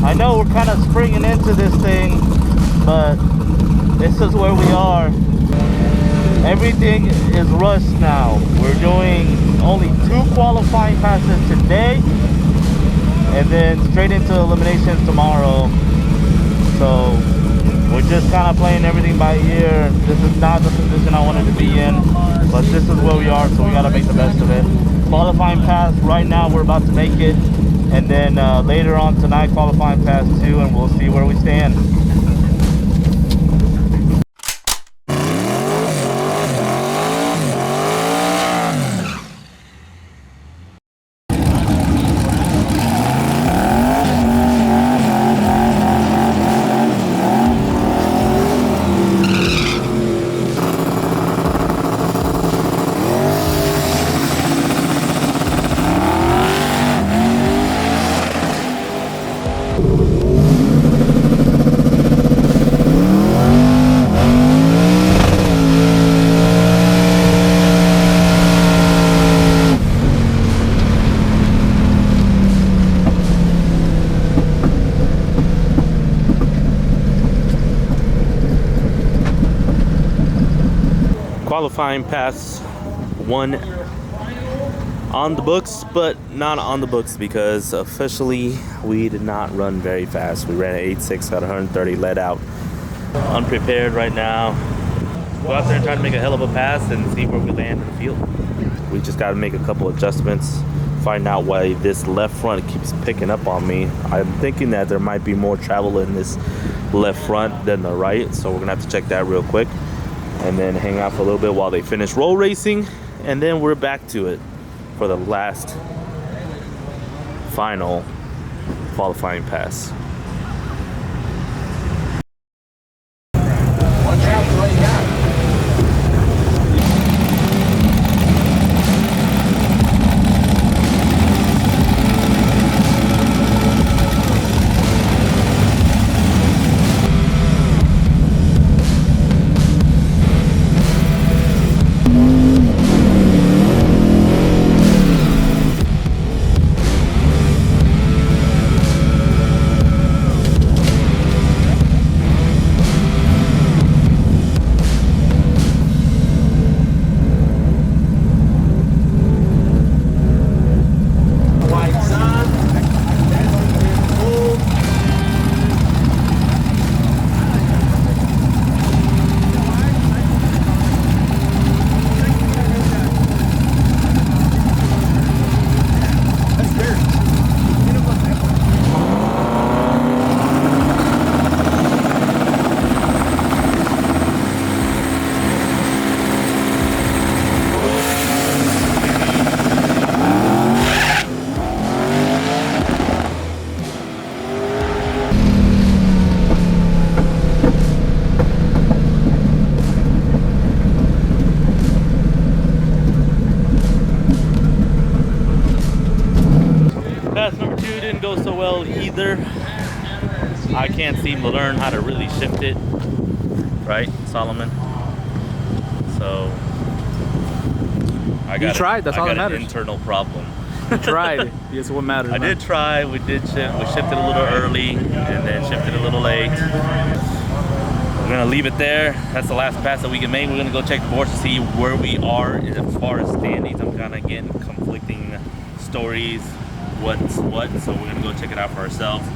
I know we're kind of springing into this thing, but this is where we are. Everything is rushed now. We're doing only 2 qualifying passes today, and then straight into eliminations tomorrow. So we're just kind of playing everything by ear. This is not the position I wanted to be in, but this is where we are, so we got to make the best of it. Qualifying pass right now, we're about to make it, and then later on tonight, qualifying pass 2, and we'll see where we stand. Qualifying pass 1 on the books, but not on the books because officially we did not run very fast. We ran an 8.6 at 130, let out. Unprepared right now. Go out there and try to make a hell of a pass and see where we land in the field. We just got to make a couple adjustments, find out why this left front keeps picking up on me. I'm thinking that there might be more travel in this left front than the right, so we're gonna have to check that real quick and then hang out for a little bit while they finish roll racing, and then we're back to it for the last final qualifying pass. Pass number 2 didn't go so well either. I can't seem to learn how to really shift it, right, Solomon? So I got That's all that matters. An internal problem. You tried. That's what matters. I did try. We did shift. We shifted a little early and then shifted a little late. We're gonna leave it there. That's the last pass that we can make. We're gonna go check the boards to see where we are as far as standings. I'm kind of getting conflicting stories. What's what? So we're gonna go check it out for ourselves.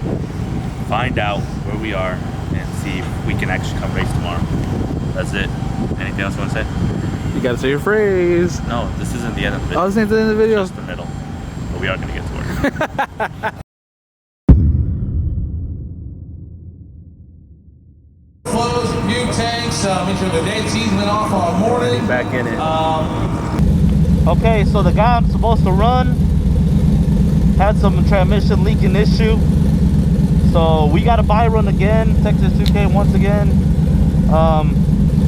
Find out where we are and see if we can actually come race tomorrow. That's it. Anything else you want to say? You gotta say your phrase. No, this isn't the end of the video. Oh, this ain't the end of the video. It's just the middle. But we are gonna get to work. Flows, fuel tanks, make sure the dead seas went off all morning. Back in it. Okay, so the guy I'm supposed to run had some transmission leaking issue. So we got a buy run again, Texas 2K once again.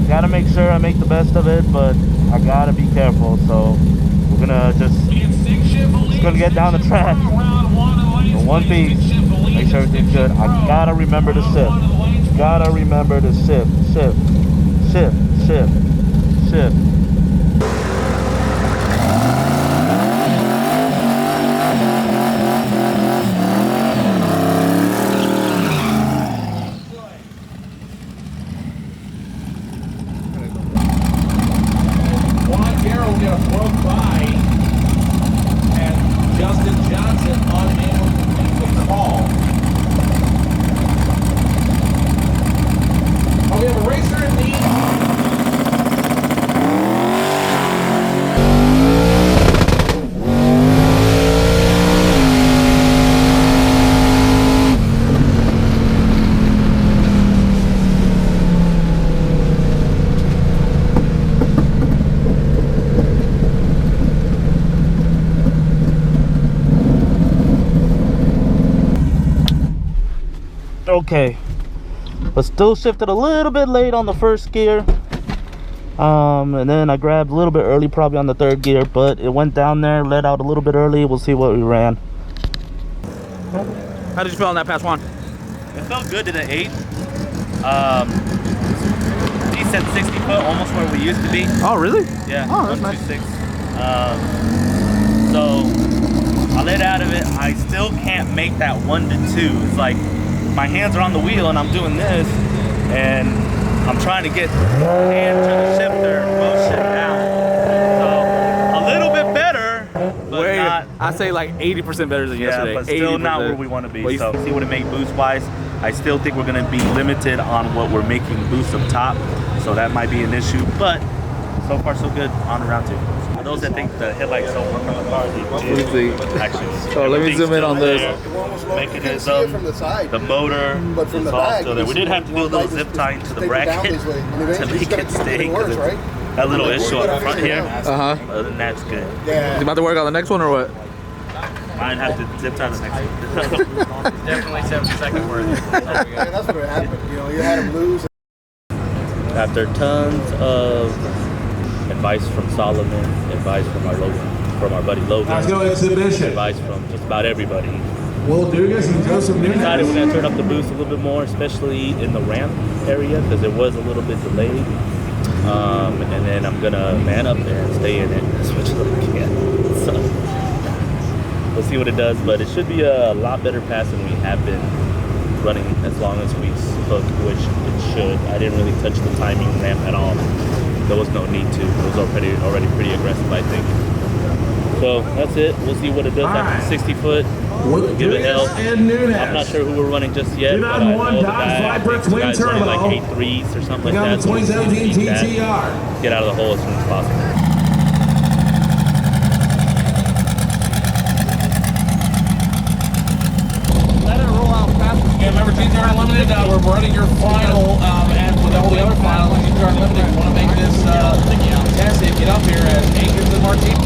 Gotta make sure I make the best of it, but I gotta be careful. So we're gonna just gonna get down the track in one piece, make sure everything's good. I gotta remember to shift. Gotta remember to shift. Okay, but still shifted a little bit late on the first gear. And then I grabbed a little bit early, probably on the third gear, but it went down there, let out a little bit early. We'll see what we ran. How did you feel on that pass one? It felt good to the 8. Decent 60 foot, almost where we used to be. Oh, really? Yeah. Oh, that's nice. 126. So I let out of it. I still can't make that 1 to 2. It's like my hands are on the wheel and I'm doing this, and I'm trying to get hand to the shifter motion down. So a little bit better, but not. I say like 80% better than yesterday. Yeah, but still 80%. not where we want to be. So see what it made boost wise. I still think we're going to be limited on what we're making boost up top, so that might be an issue. But so far so good on round 2. For those that think the headlights don't work on the car, they do. Actually, oh, let me zoom in on this. Mechanism, the motor is all still there. We did have to do a little zip tying to the bracket to make it stay, because that little issue on the front here. Other than that, it's good. You about to work on the next one or what? Might have to zip tie the next one. Definitely 7-second worth. Yeah, that's what happened. You know, you had him lose. After tons of advice from Solomon, advice from our buddy Logan, Let's go exhibition. advice from just about everybody, Will Dugas and Joseph we Nunez. decided we're going to turn up the boost a little bit more, especially in the ramp area, because it was a little bit delayed. And then I'm going to man up there and stay in it as much as I can. So we'll see what it does, but it should be a lot better pass than we have been running as long as we spoke, which it should. I didn't really touch the timing ramp at all. There was no need to. It was already pretty aggressive, I think. So that's it. We'll see what it does after 60 foot. We'll give it hell. I'm not sure who we're running just yet, but I know the guy, I think the guy's running like 8.3s or something like that. So 2017 TTR. Get out of the hole as soon as possible. Yeah, remember TTR Unlimited, we're running your final, and with all the other finals, TTR Unlimited, we want to make this fantastic. Get up here as Akins and Martinez.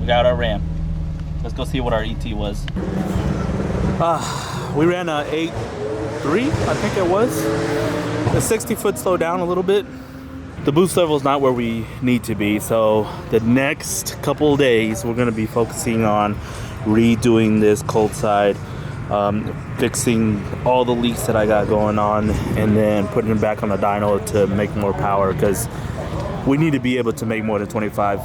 Got our ramp. Let's go see what our ET was. We ran a 8.3, I think it was. The 60 foot slowed down a little bit. The boost level is not where we need to be, so the next couple of days we're going to be focusing on redoing this cold side, fixing all the leaks that I got going on, and then putting it back on the dyno to make more power, because we need to be able to make more than 25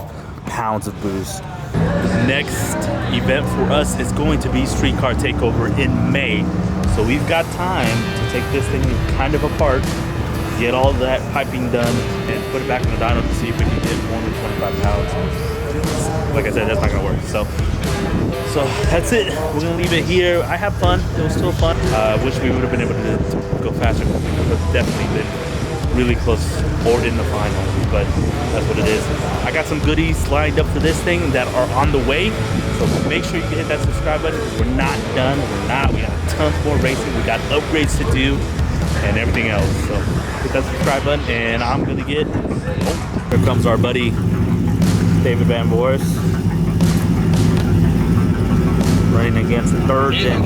pounds of boost. The next event for us is going to be Streetcar Takeover in May. So we've got time to take this thing kind of apart, get all that piping done, and put it back in the dyno to see if we can get more than 25 pounds. Like I said, that's not gonna work. So that's it. We're gonna leave it here. I have fun. It was still fun. Wish we would have been able to go faster, because it's definitely been really close or in the final, but that's what it is. I got some goodies lined up for this thing that are on the way, so make sure you hit that subscribe button. We're not done. We got tons more racing. We got upgrades to do and everything else. So hit that subscribe button, and I'm gonna get. Oh, here comes our buddy David Van Boris running against third gen.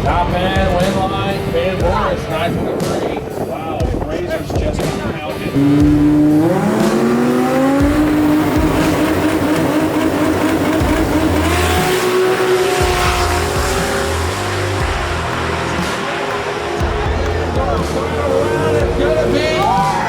Top man, win line, Van Boris, 9.4. It's gonna be